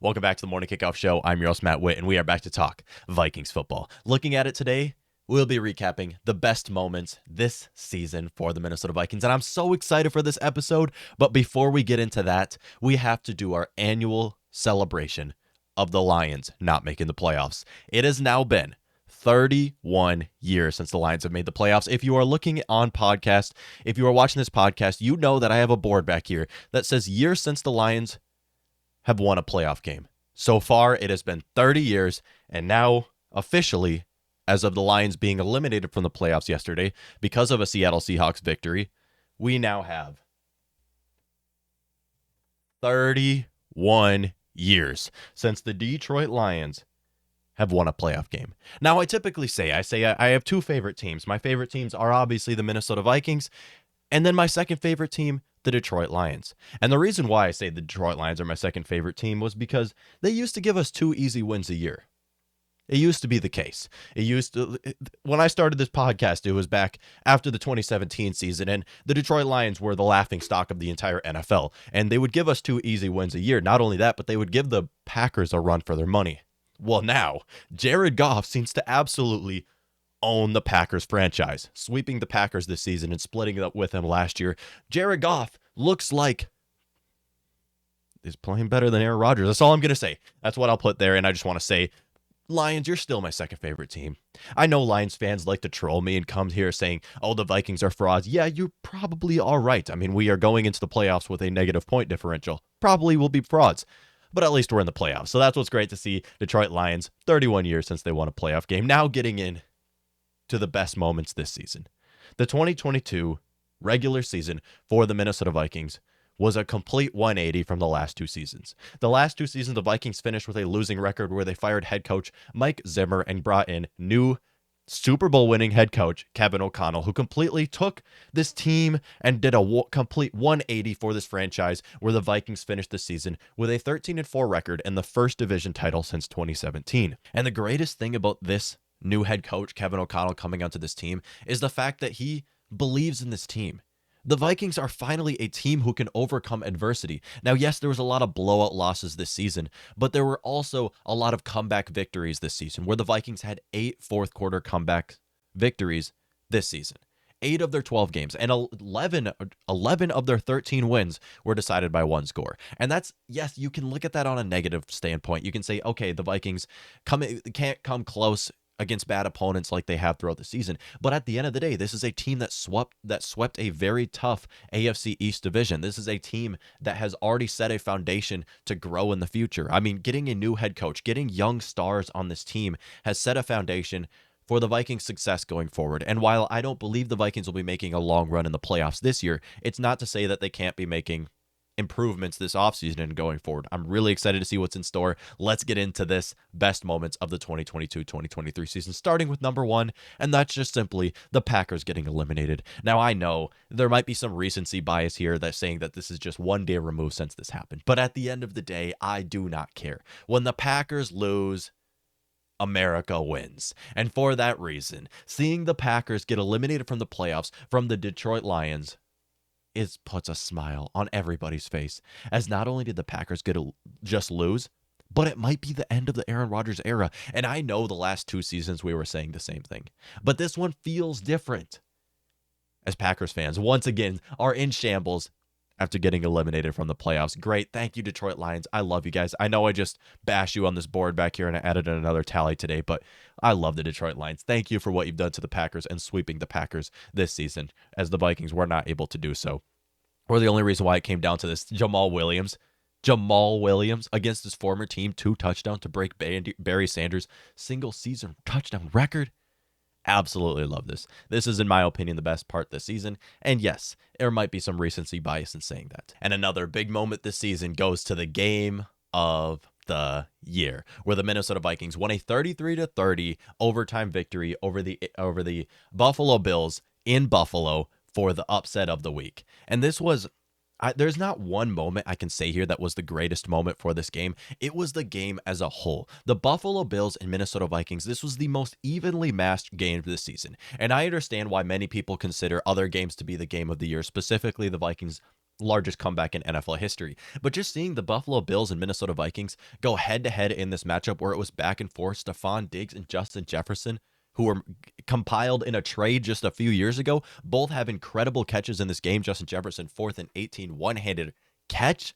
Welcome back to the Morning Kickoff Show. I'm your host, Matt Witt, and we are back to talk Vikings football. Looking at it today, we'll be recapping the best moments this season for the Minnesota Vikings, and I'm so excited for this episode. But before we get into that, we have to do our annual celebration of the Lions not making the playoffs. It has now been 31 years since the Lions have made the playoffs. If you are looking on podcast, if you are watching this podcast, you know that I have a board back here that says years since the Lions have won a playoff game. So far, it has been 30 years, and now, officially, as of the Lions being eliminated from the playoffs yesterday because of a Seattle Seahawks victory, we now have 31 years since the Detroit Lions have won a playoff game. Now, I typically say I have two favorite teams. My favorite teams are obviously the Minnesota Vikings, and then my second favorite team, the Detroit Lions. And the reason why I say the Detroit Lions are my second favorite team was because they used to give us 2 easy wins a year. It used to be the case. When I started this podcast, it was back after the 2017 season, and the Detroit Lions were the laughing stock of the entire NFL. And they would give us 2 easy wins a year. Not only that, but they would give the Packers a run for their money. Well, now, Jared Goff seems to absolutely own the Packers franchise, sweeping the Packers this season and splitting it up with them last year. Jared Goff looks like he's playing better than Aaron Rodgers. That's all I'm going to say. That's what I'll put there. And I just want to say, Lions, you're still my second favorite team. I know Lions fans like to troll me and come here saying, oh, the Vikings are frauds. Yeah, you probably are right. I mean, we are going into the playoffs with a negative point differential. Probably will be frauds. But at least we're in the playoffs. So that's what's great to see. Detroit Lions, 31 years since they won a playoff game. Now getting in to the best moments this season. The 2022 regular season for the Minnesota Vikings was a complete 180 from the last 2 seasons. The last 2 seasons, the Vikings finished with a losing record where they fired head coach Mike Zimmer and brought in new Super Bowl winning head coach Kevin O'Connell, who completely took this team and did a complete 180 for this franchise, where the Vikings finished the season with a 13-4 record and the first division title since 2017. And the greatest thing about this new head coach, Kevin O'Connell, coming onto this team is the fact that he believes in this team. The Vikings are finally a team who can overcome adversity. Now, yes, there was a lot of blowout losses this season, but there were also a lot of comeback victories this season, where the Vikings had 8 fourth quarter comeback victories this season. 8 of their 12 games, and 11 of their 13 wins were decided by 1 score. And that's, yes, you can look at that on a negative standpoint. You can say, okay, the Vikings can't come close against bad opponents like they have throughout the season. But at the end of the day, this is a team that swept a very tough AFC East division. This is a team that has already set a foundation to grow in the future. I mean, getting a new head coach, getting young stars on this team has set a foundation for the Vikings' success going forward. And while I don't believe the Vikings will be making a long run in the playoffs this year, it's not to say that they can't be making improvements this offseason and going forward. I'm really excited to see what's in store. Let's get into this best moments of the 2022-2023 season, starting with number 1, and that's just simply the Packers getting eliminated. Now, I know there might be some recency bias here that's saying that this is just 1 day removed since this happened, but at the end of the day, I do not care. When the Packers lose, America wins. And for that reason, seeing the Packers get eliminated from the playoffs from the Detroit Lions puts a smile on everybody's face, as not only did the Packers just lose, but it might be the end of the Aaron Rodgers era. And I know the last 2 seasons we were saying the same thing, but this one feels different, as Packers fans once again are in shambles after getting eliminated from the playoffs. Great. Thank you, Detroit Lions. I love you guys. I know I just bashed you on this board back here and I added another tally today, but I love the Detroit Lions. Thank you for what you've done to the Packers and sweeping the Packers this season, as the Vikings were not able to do so. Or the only reason why it came down to this, Jamal Williams against his former team, 2 touchdowns to break Barry Sanders' single season touchdown record. Absolutely love this. This is, in my opinion, the best part this season. And yes, there might be some recency bias in saying that. And another big moment this season goes to the game of the year, where the Minnesota Vikings won a 33-30 overtime victory over the Buffalo Bills in Buffalo for the upset of the week. And this was, there's not one moment I can say here that was the greatest moment for this game. It was the game as a whole. The Buffalo Bills and Minnesota Vikings, this was the most evenly matched game this season. And I understand why many people consider other games to be the game of the year, specifically the Vikings largest comeback in NFL history. But just seeing the Buffalo Bills and Minnesota Vikings go head to head in this matchup where it was back and forth, Stephon Diggs and Justin Jefferson, who were compiled in a trade just a few years ago, both have incredible catches in this game. Justin Jefferson, 4th and 18, one-handed catch.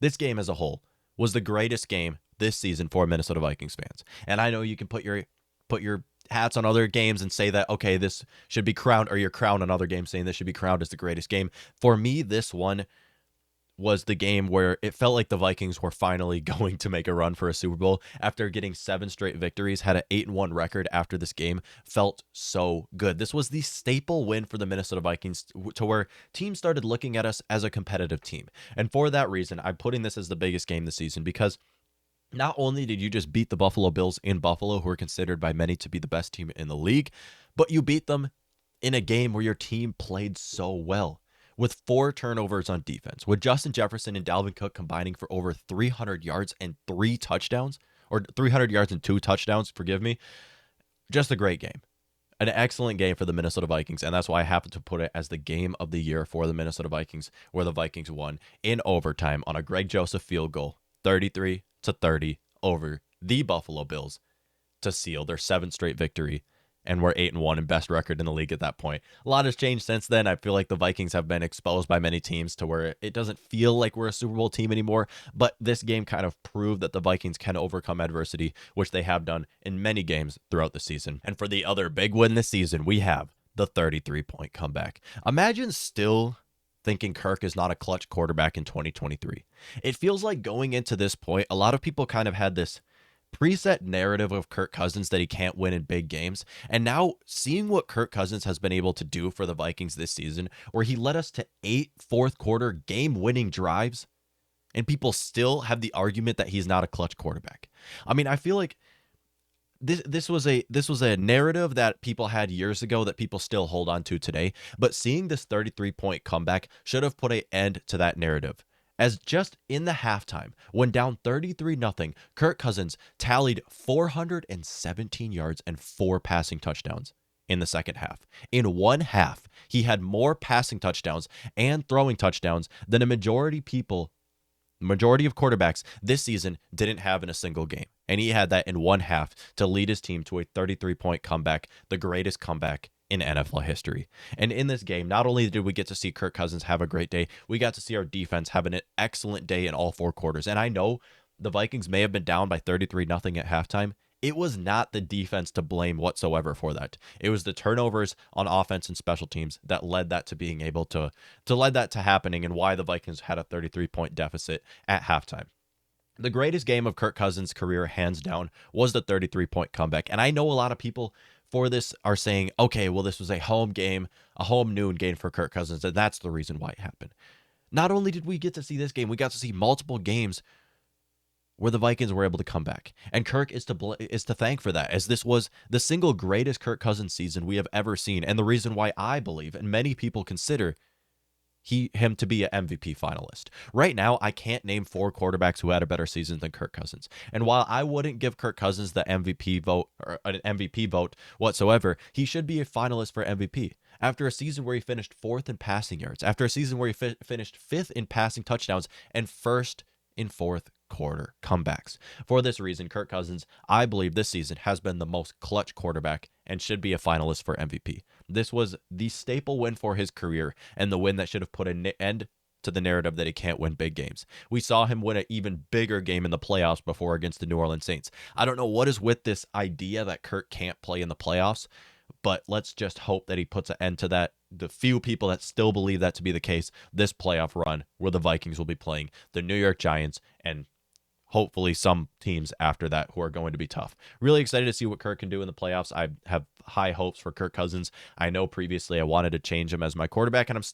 This game as a whole was the greatest game this season for Minnesota Vikings fans. And I know you can put your hats on other games and say that, okay, this should be crowned, or your crown on other games saying this should be crowned as the greatest game. For me, this one was the game where it felt like the Vikings were finally going to make a run for a Super Bowl after getting 7 straight victories, had an 8-1 record after this game. Felt so good. This was the staple win for the Minnesota Vikings to where teams started looking at us as a competitive team. And for that reason, I'm putting this as the biggest game this season, because not only did you just beat the Buffalo Bills in Buffalo, who are considered by many to be the best team in the league, but you beat them in a game where your team played so well, with 4 turnovers on defense, with Justin Jefferson and Dalvin Cook combining for over 300 yards and 3 touchdowns, or 300 yards and 2 touchdowns, forgive me. Just a great game. An excellent game for the Minnesota Vikings, and that's why I happen to put it as the game of the year for the Minnesota Vikings, where the Vikings won in overtime on a Greg Joseph field goal, 33-30 over the Buffalo Bills, to seal their 7th straight victory. And we're 8-1 and best record in the league at that point. A lot has changed since then. I feel like the Vikings have been exposed by many teams to where it doesn't feel like we're a Super Bowl team anymore. But this game kind of proved that the Vikings can overcome adversity, which they have done in many games throughout the season. And for the other big win this season, we have the 33-point comeback. Imagine still thinking Kirk is not a clutch quarterback in 2023. It feels like going into this point, a lot of people kind of had this preset narrative of Kirk Cousins that he can't win in big games. And now seeing what Kirk Cousins has been able to do for the Vikings this season, where he led us to 8 fourth quarter game-winning drives, and people still have the argument that he's not a clutch quarterback. I mean, I feel like this was a narrative that people had years ago that people still hold on to today, but seeing this 33-point comeback should have put an end to that narrative. As just in the halftime, when down 33-0, Kirk Cousins tallied 417 yards and 4 passing touchdowns in the second half. In one half, he had more passing touchdowns and throwing touchdowns than a majority of quarterbacks this season didn't have in a single game. And he had that in one half to lead his team to a 33-point comeback, the greatest comeback in NFL history. And in this game, not only did we get to see Kirk Cousins have a great day, we got to see our defense have an excellent day in all 4 quarters. And I know the Vikings may have been down by 33-0 at halftime. It was not the defense to blame whatsoever for that. It was the turnovers on offense and special teams that led that to being able to lead that to happening, and why the Vikings had a 33-point deficit at halftime. The greatest game of Kirk Cousins' career, hands down, was the 33-point comeback. And I know a lot of people for this are saying, okay, well, this was a home game, a home noon game for Kirk Cousins, and that's the reason why it happened. Not only did we get to see this game, we got to see multiple games where the Vikings were able to come back. And Kirk is to thank for that, as this was the single greatest Kirk Cousins season we have ever seen, and the reason why I believe, and many people consider, him to be an MVP finalist. Right now, I can't name 4 quarterbacks who had a better season than Kirk Cousins. And while I wouldn't give Kirk Cousins the MVP vote, or an MVP vote whatsoever, he should be a finalist for MVP. After a season where he finished 4th in passing yards, after a season where he finished 5th in passing touchdowns, and 1st in 4th quarter comebacks. For this reason, Kirk Cousins, I believe this season, has been the most clutch quarterback and should be a finalist for MVP. This was the staple win for his career, and the win that should have put an end to the narrative that he can't win big games. We saw him win an even bigger game in the playoffs before against the New Orleans Saints. I don't know what is with this idea that Kirk can't play in the playoffs, but let's just hope that he puts an end to that. The few people that still believe that to be the case, this playoff run where the Vikings will be playing the New York Giants and hopefully some teams after that who are going to be tough. Really excited to see what Kirk can do in the playoffs. I have high hopes for Kirk Cousins. I know previously I wanted to change him as my quarterback, and I'm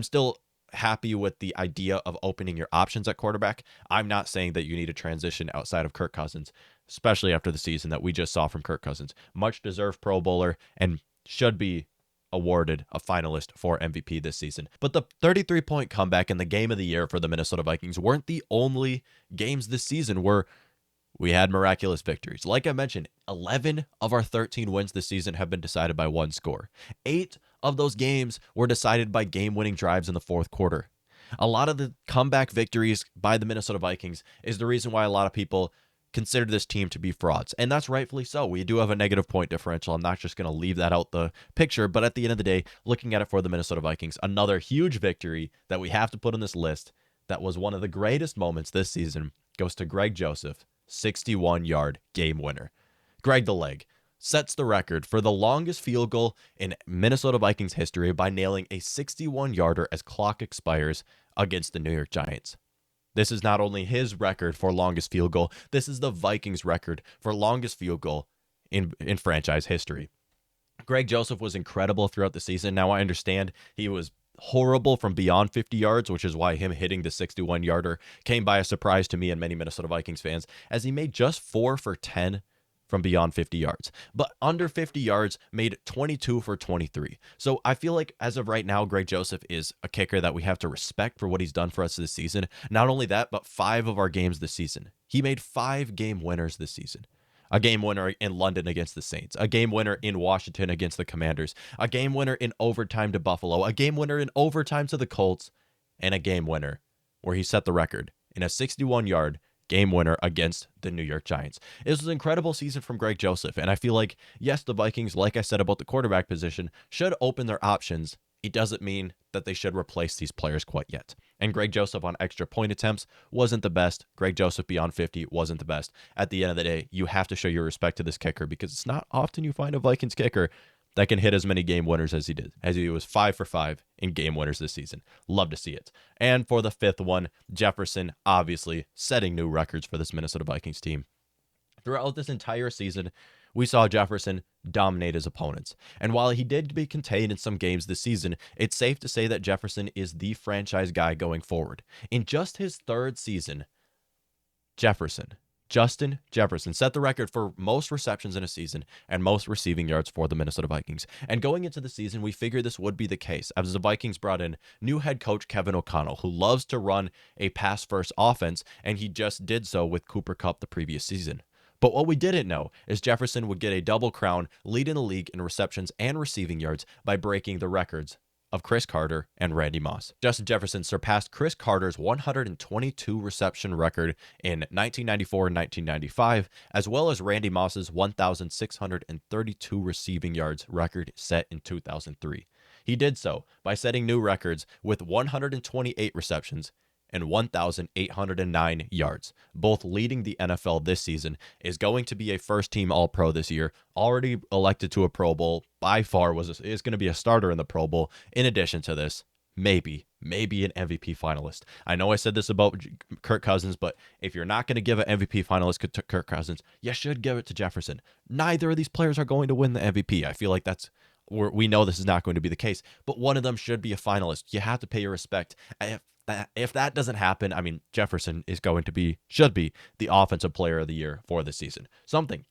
still happy with the idea of opening your options at quarterback. I'm not saying that you need to transition outside of Kirk Cousins, especially after the season that we just saw from Kirk Cousins. Much deserved Pro Bowler and should be awarded a finalist for MVP this season. But the 33-point comeback and the game of the year for the Minnesota Vikings weren't the only games this season where we had miraculous victories. Like I mentioned, 11 of our 13 wins this season have been decided by one score. 8 of those games were decided by game-winning drives in the fourth quarter. A lot of the comeback victories by the Minnesota Vikings is the reason why a lot of people consider this team to be frauds. And that's rightfully so. We do have a negative point differential. I'm not just going to leave that out the picture. But at the end of the day, looking at it for the Minnesota Vikings, another huge victory that we have to put on this list that was one of the greatest moments this season goes to Greg Joseph, 61-yard game winner. Greg the Leg sets the record for the longest field goal in Minnesota Vikings history by nailing a 61-yarder as clock expires against the New York Giants. This is not only his record for longest field goal, this is the Vikings record for longest field goal in franchise history. Greg Joseph was incredible throughout the season. Now I understand he was horrible from beyond 50 yards, which is why him hitting the 61-yarder came by a surprise to me and many Minnesota Vikings fans, as he made just 4 for 10 from beyond 50 yards, but under 50 yards made 22 for 23. So I feel like as of right now, Greg Joseph is a kicker that we have to respect for what he's done for us this season. Not only that, but 5 of our games this season. He made 5 game winners this season. A game winner in London against the Saints, a game winner in Washington against the Commanders, a game winner in overtime to Buffalo, a game winner in overtime to the Colts, and a game winner where he set the record in a 61-yard game winner against the New York Giants. It was an incredible season from Greg Joseph, and I feel like, yes, the Vikings, like I said about the quarterback position, should open their options. It doesn't mean that they should replace these players quite yet. And Greg Joseph on extra point attempts wasn't the best. Greg Joseph beyond 50 wasn't the best. At the end of the day, you have to show your respect to this kicker, because it's not often you find a Vikings kicker that can hit as many game winners as he did, as he was 5 for 5 in game winners this season. Love to see it. And for the 5th one, Jefferson, obviously setting new records for this Minnesota Vikings team. Throughout this entire season, we saw Jefferson dominate his opponents. And while he did be contained in some games this season, it's safe to say that Jefferson is the franchise guy going forward. In just his 3rd season, Justin Jefferson set the record for most receptions in a season and most receiving yards for the Minnesota Vikings. And going into the season, we figured this would be the case, as the Vikings brought in new head coach Kevin O'Connell, who loves to run a pass-first offense, and he just did so with Cooper Kupp the previous season. But what we didn't know is Jefferson would get a double crown, leading the league in receptions and receiving yards by breaking the records of Chris Carter and Randy Moss. Justin Jefferson surpassed Chris Carter's 122 reception record in 1994 and 1995, as well as Randy Moss's 1,632 receiving yards record set in 2003. He did so by setting new records with 128 receptions and 1,809 yards, both leading the NFL this season. Is going to be a first-team All-Pro this year, already elected to a Pro Bowl, by far is going to be a starter in the Pro Bowl. In addition to this, maybe an MVP finalist. I know I said this about Kirk Cousins, but if you're not going to give an MVP finalist to Kirk Cousins, you should give it to Jefferson. Neither of these players are going to win the MVP. I feel like we know this is not going to be the case, but one of them should be a finalist. You have to pay your respect. If that doesn't happen, I mean, Jefferson should be the offensive player of the year for this season.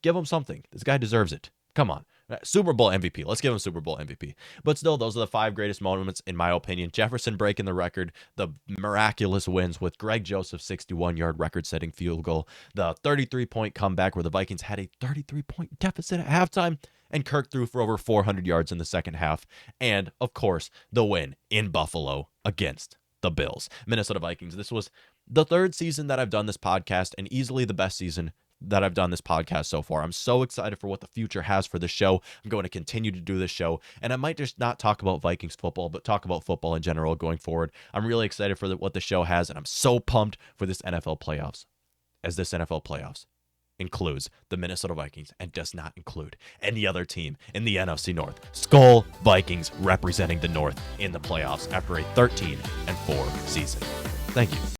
Give him something. This guy deserves it. Come on. Super Bowl MVP. Let's give him Super Bowl MVP. But still, those are the 5 greatest moments, in my opinion. Jefferson breaking the record, the miraculous wins with Greg Joseph's 61-yard record-setting field goal, the 33-point comeback where the Vikings had a 33-point deficit at halftime, and Kirk threw for over 400 yards in the second half, and, of course, the win in Buffalo against the Bills. Minnesota Vikings. This was the 3rd season that I've done this podcast, and easily the best season that I've done this podcast so far. I'm so excited for what the future has for the show. I'm going to continue to do this show, and I might just not talk about Vikings football, but talk about football in general going forward. I'm really excited for what the show has, and I'm so pumped for this NFL playoffs, as this NFL playoffs includes the Minnesota Vikings and does not include any other team in the NFC North. Skull Vikings representing the North in the playoffs after a 13-4 season. Thank you.